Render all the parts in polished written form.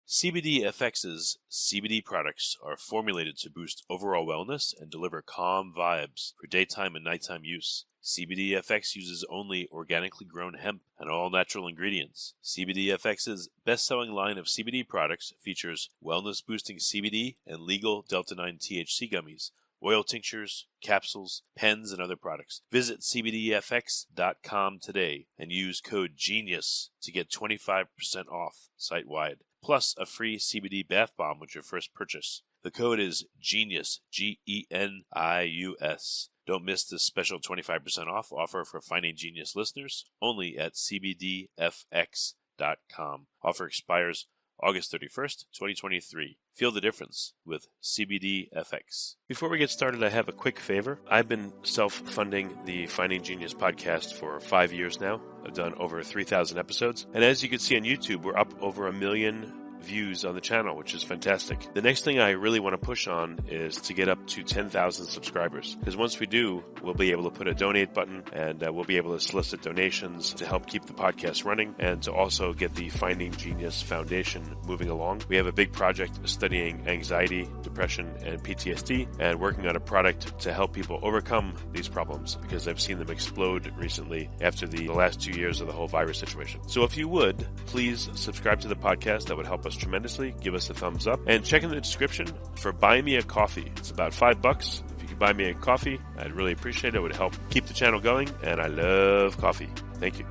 CBDFX's CBD products are formulated to boost overall wellness and deliver calm vibes for daytime and nighttime use. CBDFX uses only organically grown hemp and all-natural ingredients. CBDFX's best-selling line of CBD products features wellness-boosting CBD and legal Delta-9 THC gummies, oil tinctures, capsules, pens, and other products. Visit CBDFX.com today and use code GENIUS to get 25% off site-wide, plus a free CBD bath bomb with your first purchase. The code is GENIUS, GENIUS. Don't miss this special 25% off offer for Finding Genius listeners, only at CBDFX.com. Offer expires August 31st, 2023. Feel the difference with CBDFX. Before we get started, I have a quick favor. I've been self-funding the Finding Genius podcast for 5 years now. I've done over 3,000 episodes. And as you can see on YouTube, we're up over 1 million views on the channel, which is fantastic. The next thing I really want to push on is to get up to 10,000 subscribers, because once we do, we'll be able to put a donate button, and we'll be able to solicit donations to help keep the podcast running and to also get the Finding Genius Foundation moving along. We have a big project studying anxiety, depression, and PTSD, and working on a product to help people overcome these problems, because I've seen them explode recently after the last 2 years of the whole virus situation. So if you would, please subscribe to the podcast. That would help us tremendously. Give us a thumbs up and check in the description for Buy Me a Coffee. It's about $5. If you could buy me a coffee, I'd really appreciate it. It would help keep the channel going, and I love coffee. Thank you.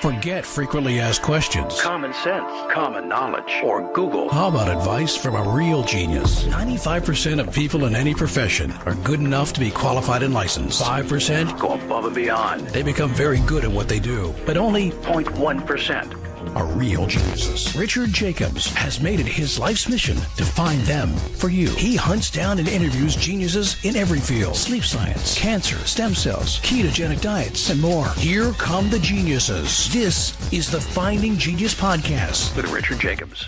Forget frequently asked questions. Common sense, common knowledge, or Google. How about advice from a real genius? 95% of people in any profession are good enough to be qualified and licensed. 5% go above and beyond. They become very good at what they do, but only 0.1% are real geniuses. Richard Jacobs has made it his life's mission to find them for you. He hunts down and interviews geniuses in every field: sleep science, cancer, stem cells, ketogenic diets, and more. Here come the geniuses. This is the Finding Genius Podcast with Richard Jacobs.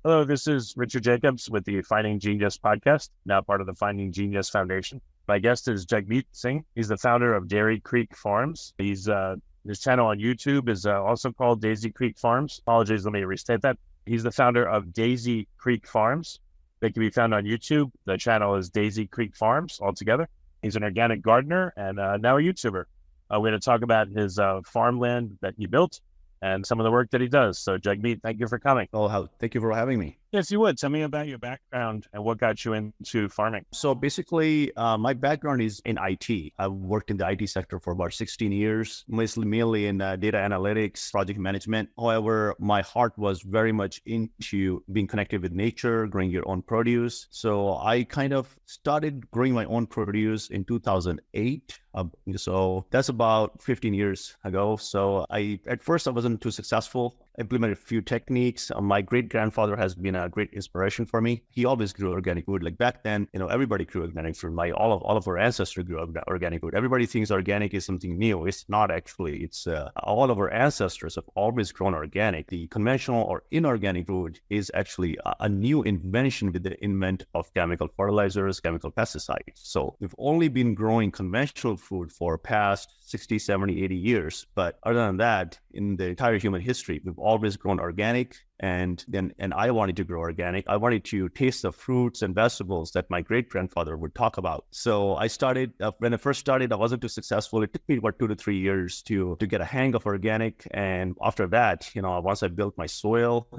Hello, this is Richard Jacobs with the Finding Genius Podcast, now part of the Finding Genius Foundation. My guest is Jagmeet Singh. He's the founder of Dairy Creek Farms. His channel on YouTube is also called Daisy Creek Farms. Apologies, let me restate that. He's the founder of Daisy Creek Farms. They can be found on YouTube. The channel is Daisy Creek Farms altogether. He's an organic gardener and now a YouTuber. We're going to talk about his farmland that he built and some of the work that he does. So Jagmeet, thank you for coming. Oh, thank you for having me. Yes, you would. Tell me about your background and what got you into farming. So basically, my background is in IT. I've worked in the IT sector for about 16 years, mainly in data analytics, project management. However, my heart was very much into being connected with nature, growing your own produce. So I kind of started growing my own produce in 2008. So that's about 15 years ago. So at first I wasn't too successful. I implemented a few techniques. My great-grandfather has been a great inspiration for me. He always grew organic food. Like back then, everybody grew organic food. All of our ancestors grew organic food. Everybody thinks organic is something new. It's not actually. It's all of our ancestors have always grown organic. The conventional or inorganic food is actually a new invention with the invent of chemical fertilizers, chemical pesticides. So we've only been growing conventional food for past 60, 70, 80 years. But other than that, in the entire human history, we've always grown organic. And I wanted to grow organic. I wanted to taste the fruits and vegetables that my great-grandfather would talk about. So I started, when I first started, I wasn't too successful. It took me about 2 to 3 years to get a hang of organic. And after that, once I built my soil,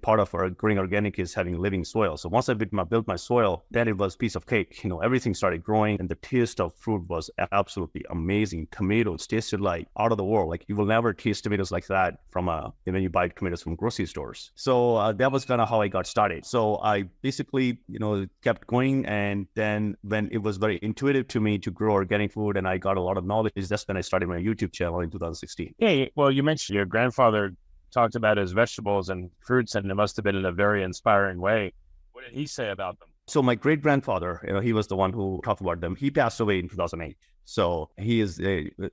part of our growing organic is having living soil. So once I built my soil, then it was a piece of cake. Everything started growing and the taste of fruit was absolutely amazing. Tomatoes tasted like out of the world. Like you will never taste tomatoes like that when you buy tomatoes from grocery stores. So that was kind of how I got started. So I basically, kept going. And then when it was very intuitive to me to grow organic food and I got a lot of knowledge, that's when I started my YouTube channel in 2016. Yeah, well, you mentioned your grandfather talked about his vegetables and fruits, and it must have been in a very inspiring way. What did he say about them? So my great-grandfather, he was the one who talked about them. He passed away in 2008. So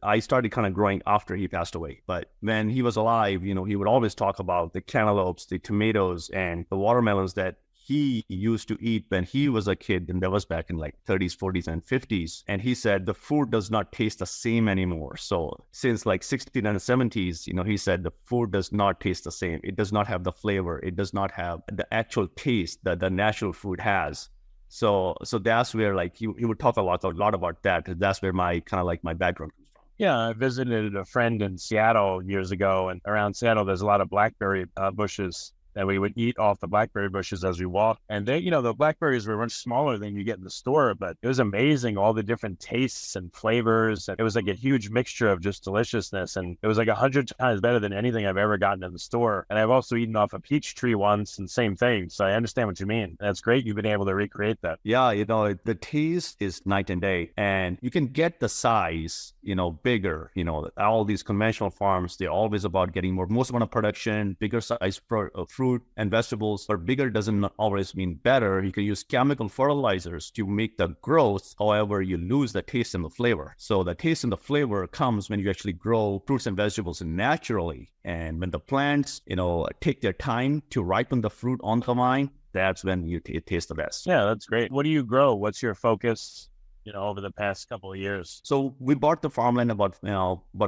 I started kind of growing after he passed away. But when he was alive, he would always talk about the cantaloupes, the tomatoes, and the watermelons that he used to eat when he was a kid, and that was back in like 30s, 40s, and 50s. And he said the food does not taste the same anymore. So since like 60s and 70s, he said the food does not taste the same. It does not have the flavor. It does not have the actual taste that the natural food has. So that's where like he would talk a lot about that. That's where my kind of like my background comes from. Yeah, I visited a friend in Seattle years ago, and around Seattle, there's a lot of blackberry bushes. And we would eat off the blackberry bushes as we walked. And they, the blackberries were much smaller than you get in the store, but it was amazing, all the different tastes and flavors. And it was like a huge mixture of just deliciousness. And it was like 100 times better than anything I've ever gotten in the store. And I've also eaten off a peach tree once, and same thing. So I understand what you mean. That's great. You've been able to recreate that. Yeah, the taste is night and day. And you can get the size, bigger. All these conventional farms, they're always about getting most amount of production, bigger size fruit and vegetables, but bigger doesn't always mean better. You can use chemical fertilizers to make the growth. However, you lose the taste and the flavor. So the taste and the flavor comes when you actually grow fruits and vegetables naturally. And when the plants, take their time to ripen the fruit on the vine, that's when it tastes the best. Yeah, that's great. What do you grow? What's your focus? Over the past couple of years? So we bought the farmland about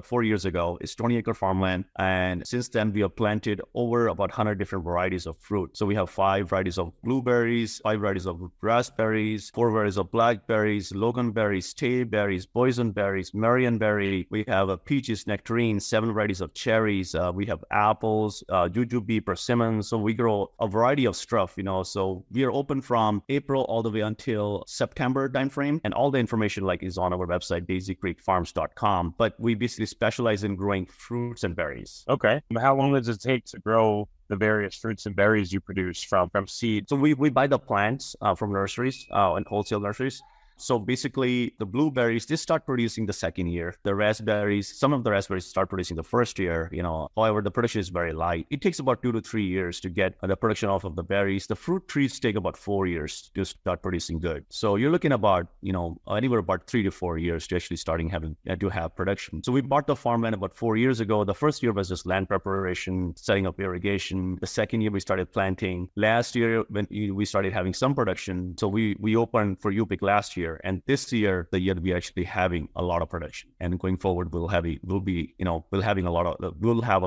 4 years ago. It's 20-acre farmland. And since then, we have planted over about 100 different varieties of fruit. So we have 5 varieties of blueberries, 5 varieties of raspberries, 4 varieties of blackberries, loganberries, stayberries, boysenberries, marionberry. We have peaches, nectarines, 7 varieties of cherries. We have apples, jujube, persimmons. So we grow a variety of stuff, So we are open from April all the way until September timeframe. And all the information is on our website, daisycreekfarms.com. But we basically specialize in growing fruits and berries. Okay. How long does it take to grow the various fruits and berries you produce from seed? So we buy the plants from nurseries and wholesale nurseries. So basically, the blueberries, they start producing the second year. The raspberries, some of the raspberries start producing the first year, However, the production is very light. It takes about 2 to 3 years to get the production off of the berries. The fruit trees take about 4 years to start producing good. So you're looking about, anywhere about 3 to 4 years to actually to have production. So we bought the farmland about 4 years ago. The first year was just land preparation, setting up irrigation. The second year, we started planting. Last year, when we started having some production, so we opened for UPIC last year. And this year, the year we're actually having a lot of production. And going forward, we'll have a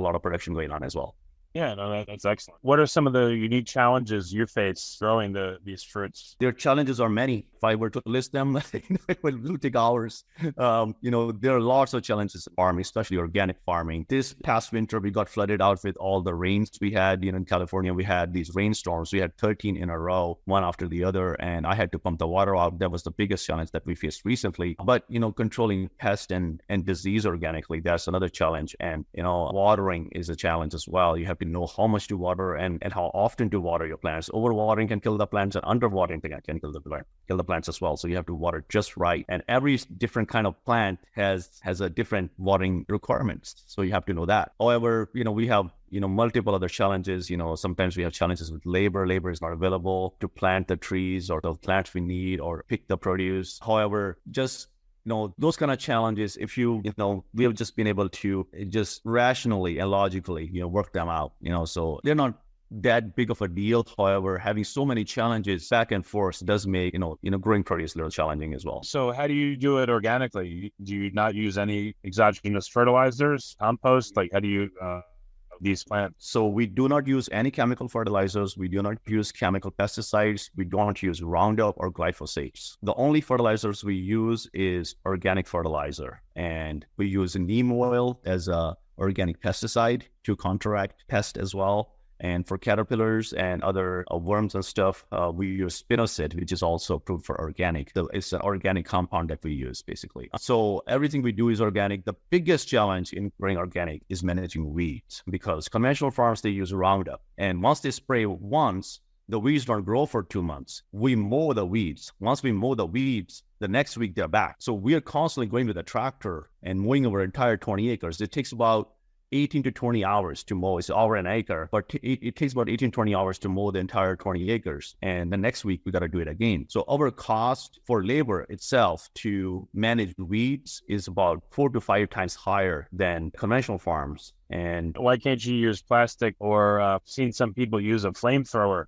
lot of production going on as well. Yeah, no, that's excellent. What are some of the unique challenges you face growing these fruits? Their challenges are many. If I were to list them, it will take hours. There are lots of challenges in farming, especially organic farming. This past winter, we got flooded out with all the rains we had. In California, we had these rainstorms. We had 13 in a row, one after the other, and I had to pump the water out. That was the biggest challenge that we faced recently. But, controlling pest and disease organically, that's another challenge. And, watering is a challenge as well. You have to know how much to water and how often to water your plants. Overwatering can kill the plants, and underwatering can kill the plants as well. So you have to water just right. And every different kind of plant has a different watering requirements. So you have to know that. However, we have multiple other challenges. Sometimes we have challenges with labor. Labor is not available to plant the trees or the plants we need or pick the produce. However, just those kind of challenges, if we have just been able to just rationally and logically, work them out, so they're not that big of a deal. However, having so many challenges back and forth does make, growing produce a little challenging as well. So how do you do it organically? Do you not use any exogenous fertilizers, compost? How do you these plants? So we do not use any chemical fertilizers. We do not use chemical pesticides. We don't use Roundup or glyphosate. The only fertilizers we use is organic fertilizer. And we use neem oil as a organic pesticide to counteract pest as well. And for caterpillars and other worms and stuff, we use spinosad, which is also approved for organic. So it's an organic compound that we use, basically. So everything we do is organic. The biggest challenge in growing organic is managing weeds, because conventional farms, they use Roundup. And once they spray once, the weeds don't grow for 2 months. We mow the weeds. Once we mow the weeds, the next week they're back. So we are constantly going with a tractor and mowing our entire 20 acres. It takes about 18 to 20 hours to mow. It's over an acre, but it takes about 18, 20 hours to mow the entire 20 acres. And the next week, we got to do it again. So our cost for labor itself to manage weeds is about 4 to 5 times higher than conventional farms. And why can't you use plastic or seen some people use a flamethrower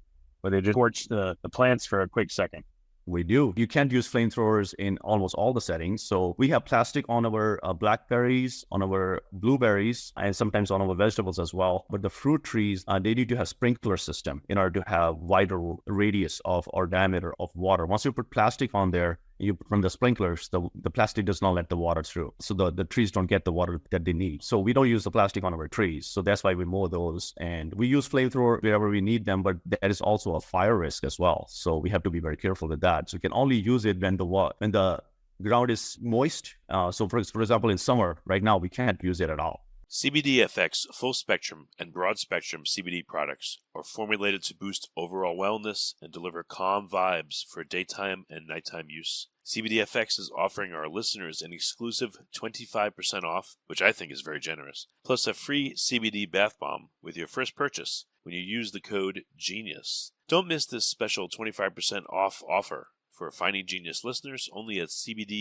or they just torch the plants for a quick second? We do. You can't use flamethrowers in almost all the settings. So we have plastic on our blackberries, on our blueberries, and sometimes on our vegetables as well. But the fruit trees, they need to have sprinkler system in order to have wider radius of or diameter of water. Once you put plastic on there, you from the sprinklers, the plastic does not let the water through. So the trees don't get the water that they need. So we don't use the plastic on our trees. So that's why we mow those. And we use flamethrower wherever we need them, but that is also a fire risk as well. So we have to be very careful with that. So you can only use it when the ground is moist. So for example, in summer, right now, we can't use it at all. CBD-FX full spectrum and broad spectrum CBD products are formulated to boost overall wellness and deliver calm vibes for daytime and nighttime use. CBD-FX is offering our listeners an exclusive 25% off, which I think is very generous, plus a free CBD bath bomb with your first purchase when you use the code GENIUS. Don't miss this special 25% off offer for Finding Genius listeners only at cbdfx.com.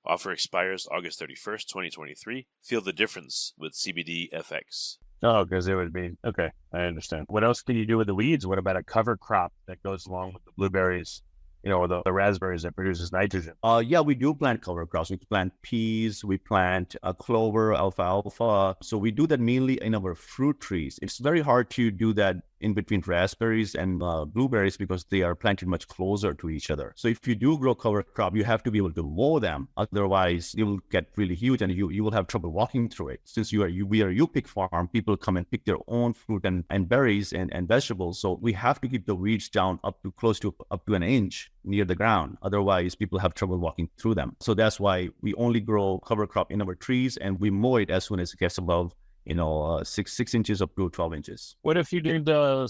Offer expires August 31st, 2023. Feel the difference with CBD-FX. Oh, because it would be, okay, I understand. What else can you do with the weeds? What about a cover crop that goes along with the blueberries, or the raspberries that produces nitrogen? Yeah, we do plant cover crops. We plant peas, we plant clover, alfalfa. So we do that mainly in our fruit trees. It's very hard to do that in between raspberries and blueberries because they are planted much closer to each other. So if you do grow cover crop, you have to be able to mow them. Otherwise, you will get really huge and you will have trouble walking through it. Since we are a U-pick farm, people come and pick their own fruit and berries and vegetables. So we have to keep the weeds down up to an inch near the ground. Otherwise, people have trouble walking through them. So that's why we only grow cover crop in our trees and we mow it as soon as it gets above 6 inches up to 12 inches. What if you did I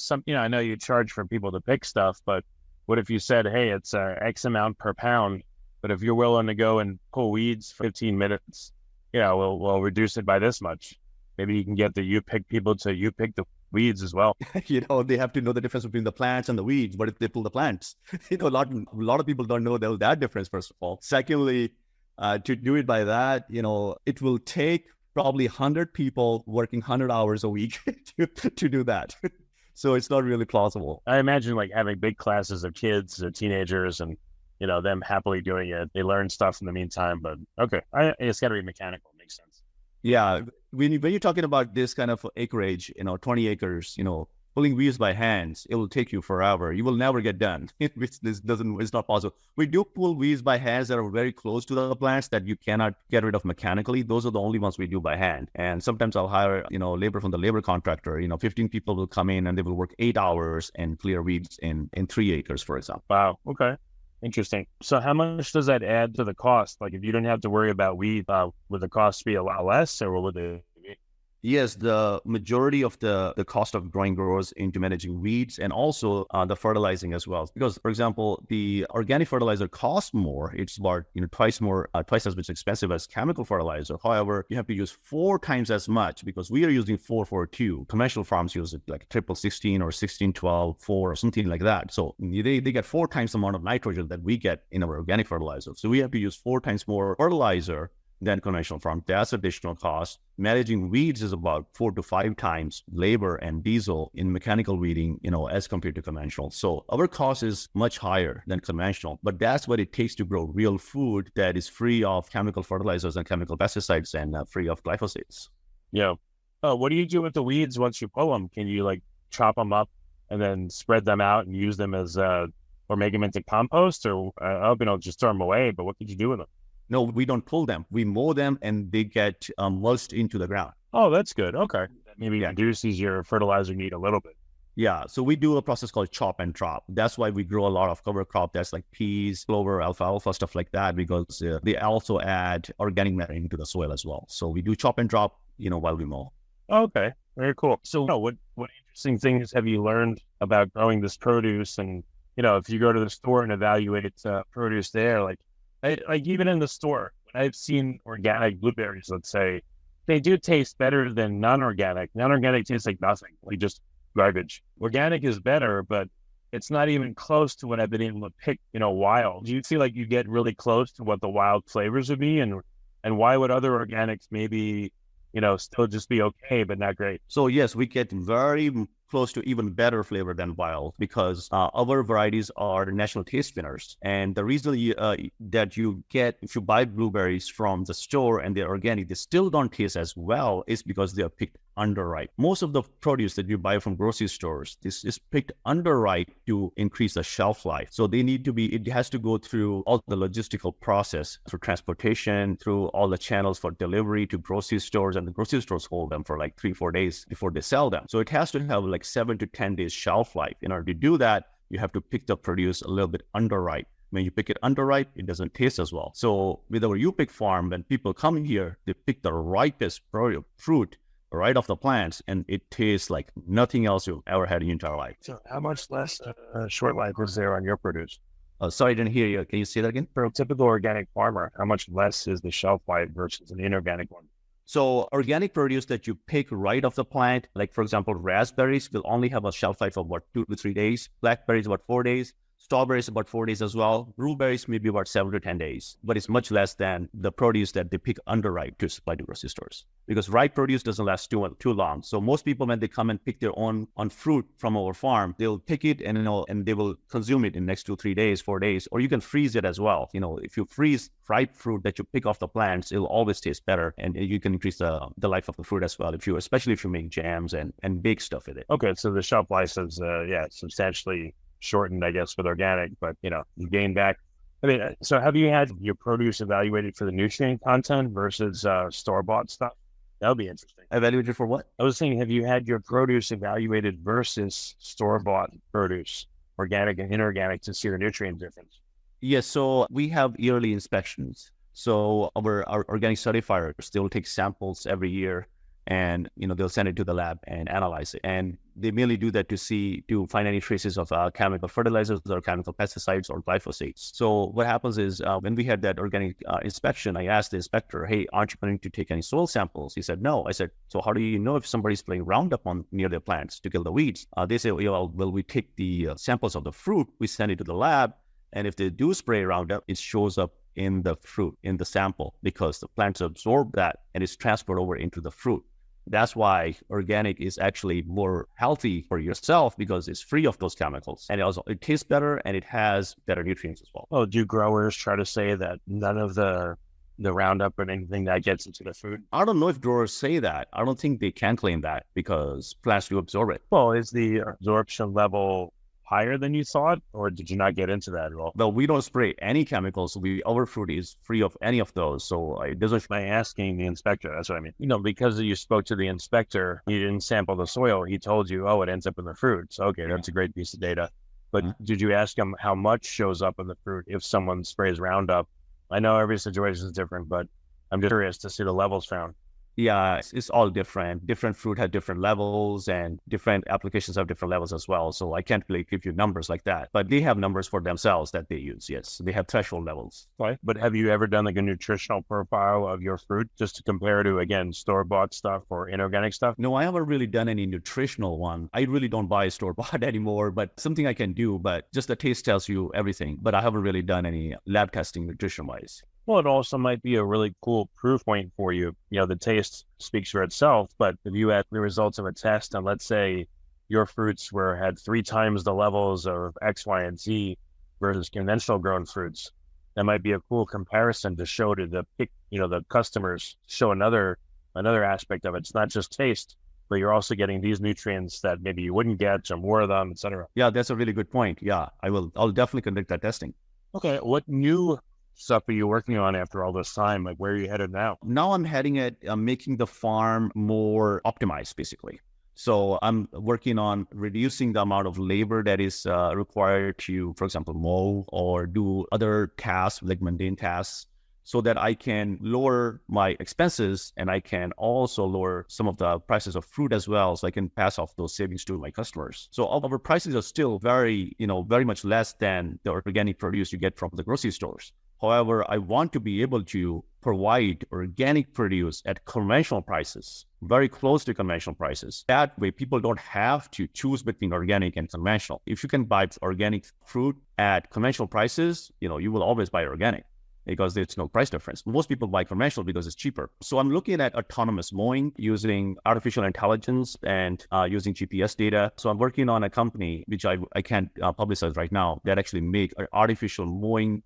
know you charge for people to pick stuff, but what if you said, hey, it's X amount per pound, but if you're willing to go and pull weeds for 15 minutes, we'll reduce it by this much. Maybe you can get the you-pick people to you-pick the weeds as well. They have to know the difference between the plants and the weeds. What if they pull the plants? A lot of people don't know that difference, first of all. Secondly, to do it by that, it will take probably 100 people working 100 hours a week to do that. So it's not really plausible. I imagine like having big classes of kids or teenagers and, them happily doing it. They learn stuff in the meantime, but okay. It's got to be mechanical. It makes sense. Yeah. When you're talking about this kind of acreage, 20 acres, pulling weeds by hands, it will take you forever. You will never get done. It's not possible. We do pull weeds by hands that are very close to the plants that you cannot get rid of mechanically. Those are the only ones we do by hand. And sometimes I'll hire, labor from the labor contractor. 15 people will come in and they will work 8 hours and clear weeds in 3 acres, for example. Wow. Okay. Interesting. So how much does that add to the cost? Like if you didn't have to worry about weed, would the cost be a lot less or would it? Yes, the majority of the cost of growing goes into managing weeds and also the fertilizing as well. Because, for example, the organic fertilizer costs more. It's about twice as much expensive as chemical fertilizer. However, you have to use 4 times as much because we are using 4-4-2. Conventional farms use it like 16-16 or 16-12-4 or something like that. So they get 4 times the amount of nitrogen that we get in our organic fertilizer. So we have to use 4 times more fertilizer than conventional farm. That's additional cost. Managing weeds is about 4 to 5 times labor and diesel in mechanical weeding, as compared to conventional. So our cost is much higher than conventional, but that's what it takes to grow real food that is free of chemical fertilizers and chemical pesticides and free of glyphosates. Yeah. What do you do with the weeds once you pull them? Can you chop them up and then spread them out and use them as, or make them into compost or I hope you don't just throw them away, but what could you do with them? No, we don't pull them. We mow them and they get mulched into the ground. Oh, that's good. Okay. That maybe reduces your fertilizer need a little bit. Yeah. So we do a process called chop and drop. That's why we grow a lot of cover crop. That's like peas, clover, alfalfa, stuff like that, because they also add organic matter into the soil as well. So we do chop and drop, while we mow. Okay. Very cool. So what interesting things have you learned about growing this produce? And, if you go to the store and evaluate produce there, like even in the store, when I've seen organic blueberries, let's say, they do taste better than non-organic. Non-organic tastes like nothing, like just garbage. Organic is better, but it's not even close to what I've been able to pick, wild. Do you feel like you get really close to what the wild flavors would be? And why would other organics maybe, still just be okay, but not great? So yes, we get very close to even better flavor than wild because our varieties are national taste winners. And the reason that you get, if you buy blueberries from the store and they're organic, they still don't taste as well is because they are picked underripe. Most of the produce that you buy from grocery stores, this is picked underripe to increase the shelf life. So it has to go through all the logistical process, through transportation, through all the channels for delivery to grocery stores, and the grocery stores hold them for like 3-4 days before they sell them. So it has to have like 7 to 10 days shelf life. In order to do that, you have to pick the produce a little bit underripe. When you pick it underripe, it doesn't taste as well. So with our U-Pick farm, when people come here, they pick the ripest fruit right off the plants, and it tastes like nothing else you've ever had in your entire life. So how much less short life is there on your produce? Sorry, I didn't hear you. Can you say that again? For a typical organic farmer, how much less is the shelf life versus an inorganic one? So organic produce that you pick right off the plant, like for example, raspberries will only have a shelf life of about 2 to 3 days. Blackberries about 4 days. Strawberries about 4 days as well. Blueberries maybe about 7 to 10 days, but it's much less than the produce that they pick underripe to supply to grocery stores because ripe produce doesn't last too long. So most people, when they come and pick their own fruit from our farm, they'll pick it and they will consume it in the next 2, 3 days, 4 days, or you can freeze it as well. If you freeze ripe fruit that you pick off the plants, it'll always taste better, and you can increase the life of the fruit as well. Especially if you make jams and bake stuff with it. Okay, so the shelf life is substantially shortened, I guess, with organic, but you gain back. I mean, so have you had your produce evaluated for the nutrient content versus store-bought stuff? That would be interesting. Evaluated for what? I was saying, have you had your produce evaluated versus store-bought produce, organic and inorganic, to see the nutrient difference? Yes, so we have yearly inspections. So our organic certifiers, they will take samples every year, and they'll send it to the lab and analyze it. And they merely do that to find any traces of chemical fertilizers or chemical pesticides or glyphosates. So what happens is when we had that organic inspection, I asked the inspector, "Hey, aren't you going to take any soil samples?" He said, "No." I said, "So how do you know if somebody's spraying Roundup near their plants to kill the weeds?" They say, "Well, we take the samples of the fruit, we send it to the lab, and if they do spray Roundup, it shows up in the fruit, in the sample, because the plants absorb that and it's transferred over into the fruit." That's why organic is actually more healthy for yourself because it's free of those chemicals. And it tastes better and it has better nutrients as well. Oh, do growers try to say that none of the Roundup or anything that gets into the food? I don't know if growers say that. I don't think they can claim that because plants do absorb it. Well, is the absorption level higher than you thought, or did you not get into that at all? Well, we don't spray any chemicals. Our fruit is free of any of those. So it doesn't. By asking the inspector, that's what I mean. Because you spoke to the inspector, he didn't sample the soil. He told you, oh, it ends up in the fruit. So, okay, that's a great piece of data. But did you ask him how much shows up in the fruit if someone sprays Roundup? I know every situation is different, but I'm just curious to see the levels found. Yeah, it's all different. Different fruit have different levels, and different applications have different levels as well. So I can't really give you numbers like that, but they have numbers for themselves that they use. Yes, they have threshold levels. Right. But have you ever done like a nutritional profile of your fruit just to compare to, again, store-bought stuff or inorganic stuff? No, I haven't really done any nutritional one. I really don't buy store-bought anymore, but something I can do, but just the taste tells you everything. But I haven't really done any lab testing nutrition-wise. Well, it also might be a really cool proof point for you. The taste speaks for itself, but if you had the results of a test and let's say your fruits had 3 times the levels of X, Y, and Z versus conventional grown fruits, that might be a cool comparison to show to the customers, show another aspect of it. It's not just taste, but you're also getting these nutrients that maybe you wouldn't get, or more of them, etc. Yeah, that's a really good point. Yeah, I'll definitely conduct that testing. Okay, what new stuff are you working on after all this time? Like, where are you headed now? Now I'm heading at making the farm more optimized, basically. So I'm working on reducing the amount of labor that is required to, for example, mow or do other tasks, like mundane tasks, so that I can lower my expenses and I can also lower some of the prices of fruit as well, so I can pass off those savings to my customers. So our prices are still very much less than the organic produce you get from the grocery stores. However, I want to be able to provide organic produce at conventional prices, very close to conventional prices. That way, people don't have to choose between organic and conventional. If you can buy organic fruit at conventional prices, you will always buy organic. because there's no price difference. Most people buy conventional because it's cheaper. So I'm looking at autonomous mowing using artificial intelligence and using GPS data. So I'm working on a company, which I can't publicize right now, that actually make artificial mowing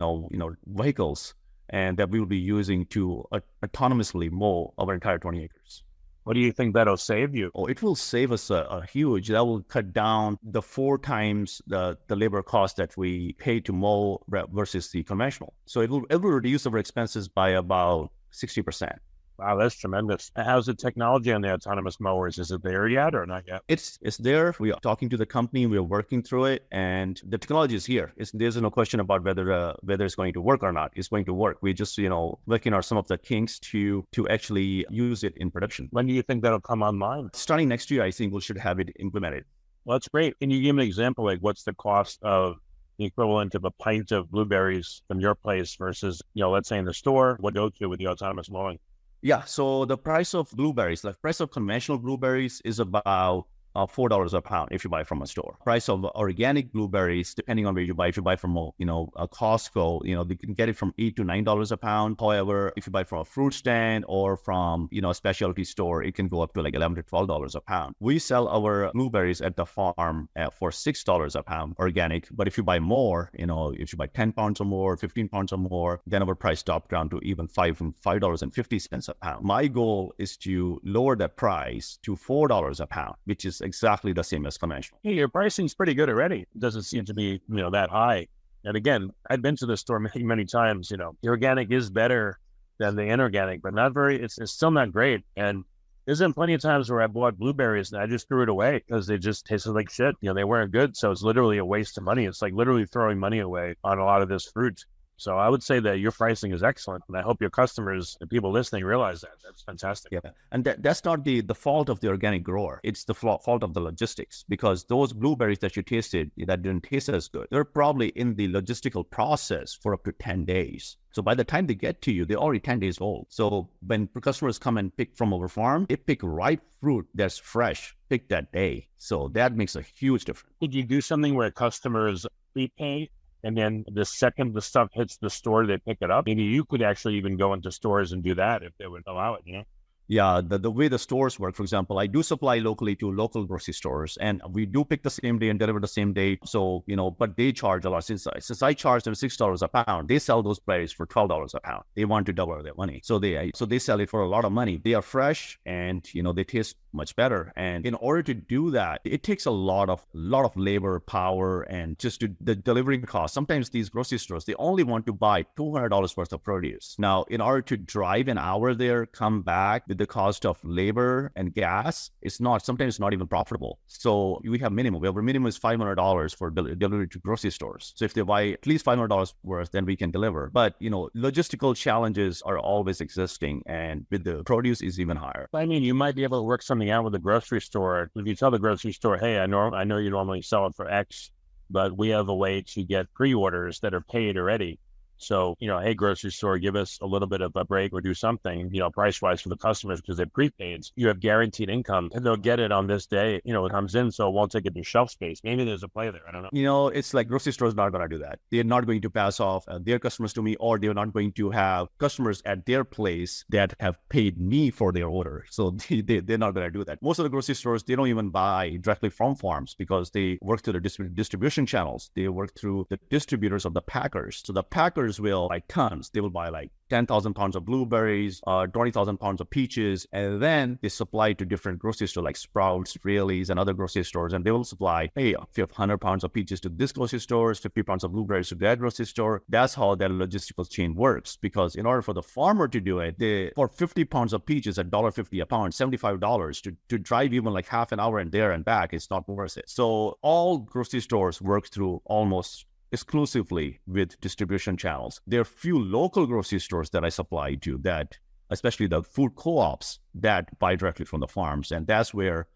vehicles, and that we will be using to autonomously mow our entire 20 acres. What do you think that'll save you? Oh, it will save us a huge. That will cut down the 4 times the labor cost that we pay to mow versus the conventional. So it will reduce our expenses by about 60%. Wow, that's tremendous. How's the technology on the autonomous mowers? Is it there yet or not yet? It's there. We are talking to the company. We are working through it, and the technology is here. There's no question about whether it's going to work or not. It's going to work. We just working on some of the kinks to actually use it in production. When do you think that'll come online? Starting next year, I think we should have it implemented. Well, that's great. Can you give me an example? Like, what's the cost of the equivalent of a pint of blueberries from your place versus, let's say in the store, what go to with the autonomous mowing? Yeah, so the price of blueberries, the price of conventional blueberries is about $4 a pound if you buy from a store. Price of organic blueberries, depending on where you buy, if you buy from a Costco, they can get it from $8 to $9 a pound. However, if you buy from a fruit stand or from a specialty store, it can go up to like $11 to $12 a pound. We sell our blueberries at the farm for $6 a pound organic. But if you buy more, if you buy 10 pounds or more, 15 pounds or more, then our price dropped down to even $5.50 a pound. My goal is to lower that price to $4 a pound, which is exactly the same as conventional. Hey, your pricing's pretty good already. It doesn't seem to be, that high. And again, I've been to the store many times, the organic is better than the inorganic, but it's still not great. And there's been plenty of times where I bought blueberries and I just threw it away because they just tasted like shit. They weren't good. So it's literally a waste of money. It's like literally throwing money away on a lot of this fruit. So I would say that your pricing is excellent, and I hope your customers and people listening realize that. That's fantastic. Yeah, and that's not the fault of the organic grower. It's the fault of the logistics, because those blueberries that you tasted that didn't taste as good, they're probably in the logistical process for up to 10 days. So by the time they get to you, they're already 10 days old. So when customers come and pick from our farm, they pick ripe fruit that's fresh, picked that day. So that makes a huge difference. Could you do something where customers prepay, and then the second the stuff hits the store, they pick it up? Maybe you could actually even go into stores and do that if they would allow it, Yeah, the way the stores work, for example, I do supply locally to local grocery stores, and we do pick the same day and deliver the same day. So, but they charge a lot. Since I charge them $6 a pound, they sell those berries for $12 a pound. They want to double their money. So they sell it for a lot of money. They are fresh and, they taste much better. And in order to do that, it takes a lot of labor, power, and just the delivering cost. Sometimes these grocery stores, they only want to buy $200 worth of produce. Now, in order to drive an hour there, come back, the cost of labor and gas, sometimes not even profitable. So we have minimum. Our minimum is $500 for delivery to grocery stores. So if they buy at least $500 worth, then we can deliver. But logistical challenges are always existing, and with the produce is even higher. I mean, you might be able to work something out with the grocery store. If you tell the grocery store, hey, I know you normally sell it for X, but we have a way to get pre-orders that are paid already. So, hey, grocery store, give us a little bit of a break or do something, price-wise for the customers, because they're prepaid. You have guaranteed income, and they'll get it on this day. It comes in, so it won't take up your shelf space. Maybe there's a play there. I don't know. It's like grocery stores not going to do that. They're not going to pass off their customers to me, or they're not going to have customers at their place that have paid me for their order. So they're not going to do that. Most of the grocery stores, they don't even buy directly from farms because they work through the distribution channels. They work through the distributors of the packers. So the packers will buy tons. They will buy like 10,000 pounds of blueberries, 20,000 pounds of peaches, and then they supply to different grocery stores like Sprouts, Raley's, and other grocery stores. And they will supply, hey, 100 pounds of peaches to this grocery store, 50 pounds of blueberries to that grocery store. That's how that logistical chain works. Because in order for the farmer to do it, for 50 pounds of peaches at $1.50 a pound, $75 to drive even like half an hour and there and back, it's not worth it. So all grocery stores work through almost exclusively with distribution channels. There are few local grocery stores that I supply to, that especially the food co-ops, that buy directly from the farms, and that's where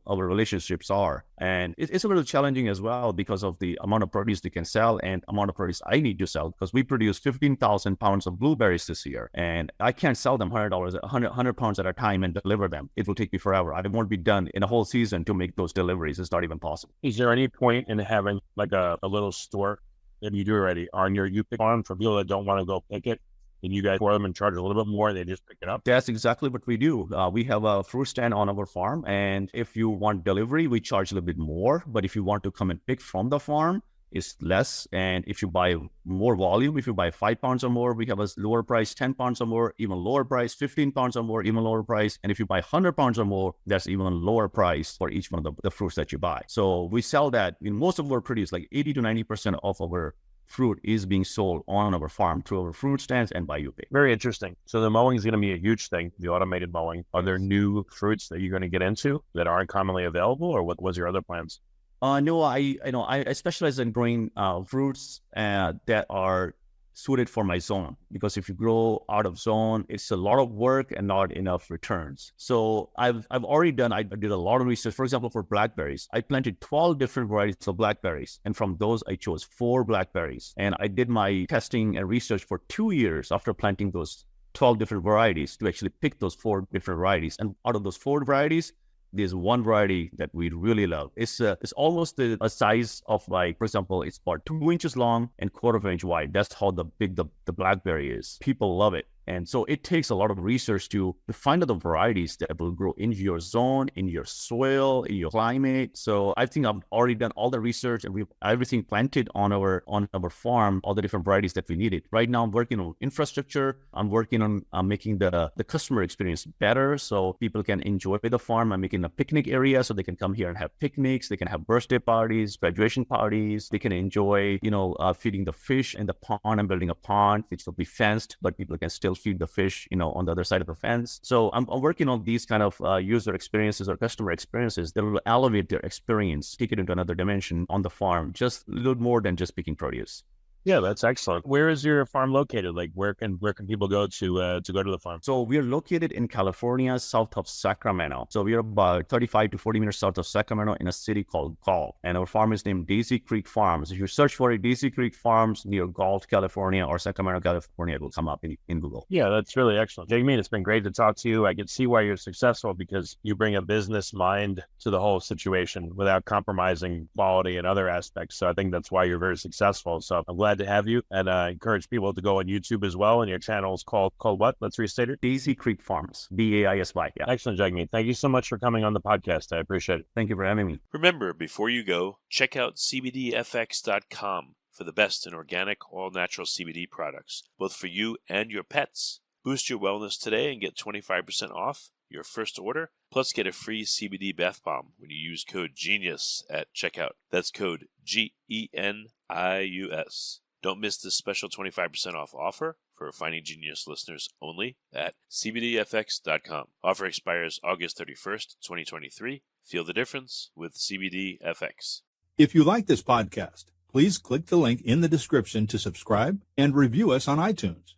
our relationships are. And it's a little challenging as well because of the amount of produce they can sell and amount of produce I need to sell, because we produce 15,000 pounds of blueberries this year, and I can't sell them $100 pounds at a time and deliver them. It will take me forever. I won't be done in a whole season to make those deliveries. It's not even possible. Is there any point in having like a little store that you do already on your you pick farm for people that don't want to go pick it? And you guys pour them and charge a little bit more, and they just pick it up? That's exactly what we do. We have a fruit stand on our farm, and if you want delivery, we charge a little bit more. But if you want to come and pick from the farm, it's less. And if you buy more volume, if you buy 5 pounds or more, we have a lower price, 10 pounds or more, even lower price, 15 pounds or more, even lower price. And if you buy 100 pounds or more, that's even a lower price for each one of the fruits that you buy. So we sell that in most of our produce, like 80 to 90% of our fruit is being sold on our farm through our fruit stands and by UP. Very interesting. So the mowing is going to be a huge thing, the automated mowing. Are there new fruits that you're going to get into that aren't commonly available, or what was your other plans? No, I specialize in growing fruits that are suited for my zone, because if you grow out of zone, it's a lot of work and not enough returns. So I did a lot of research. For example, for blackberries, I planted 12 different varieties of blackberries. And from those, I chose 4 blackberries. And I did my testing and research for 2 years after planting those 12 different varieties to actually pick those 4 different varieties. And out of those 4 varieties, there's one variety that we really love. It's almost a size of, like, for example, it's about 2 inches long and 1/4 inch wide. That's how big the blackberry is. People love it. And so it takes a lot of research to find out the varieties that will grow in your zone, in your soil, in your climate. So I think I've already done all the research, and we've everything planted on our farm, all the different varieties that we needed. Right now, I'm working on infrastructure. I'm working on making the customer experience better so people can enjoy the farm. I'm making a picnic area so they can come here and have picnics. They can have birthday parties, graduation parties. They can enjoy, feeding the fish in the pond. I'm building a pond which will be fenced, but people can still feed the fish, on the other side of the fence. So I'm working on these kind of user experiences or customer experiences that will elevate their experience, take it into another dimension on the farm, just a little more than just picking produce. Yeah, that's excellent. Where is your farm located? Like, where can people go to go to the farm? So we are located in California, south of Sacramento. So we are about 35 to 40 minutes south of Sacramento in a city called Galt. And our farm is named Daisy Creek Farms. If you search for it, Daisy Creek Farms near Galt, California, or Sacramento, California, it will come up in Google. Yeah, that's really excellent. Jagmeet, it's been great to talk to you. I can see why you're successful, because you bring a business mind to the whole situation without compromising quality and other aspects. So I think that's why you're very successful. So I'm glad to have you, and I encourage people to go on YouTube as well. And your channel is called what? Let's restate it. Daisy Creek Farms, DAISY. Yeah. Excellent, Jagmeet. Thank you so much for coming on the podcast. I appreciate it. Thank you for having me. Remember, before you go, check out CBDFX.com for the best in organic, all-natural CBD products, both for you and your pets. Boost your wellness today and get 25% off your first order, plus get a free CBD bath bomb when you use code GENIUS at checkout. That's code GENIUS. Don't miss this special 25% off offer for Finding Genius listeners only at CBDFX.com. Offer expires August 31st, 2023. Feel the difference with CBDFX. If you like this podcast, please click the link in the description to subscribe and review us on iTunes.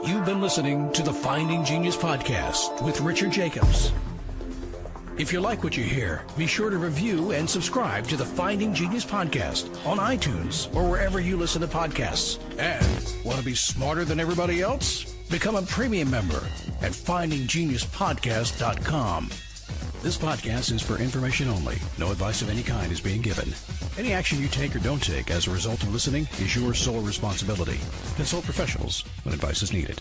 You've been listening to the Finding Genius podcast with Richard Jacobs. If you like what you hear, be sure to review and subscribe to the Finding Genius podcast on iTunes or wherever you listen to podcasts. And want to be smarter than everybody else? Become a premium member at findinggeniuspodcast.com. This podcast is for information only. No advice of any kind is being given. Any action you take or don't take as a result of listening is your sole responsibility. Consult professionals when advice is needed.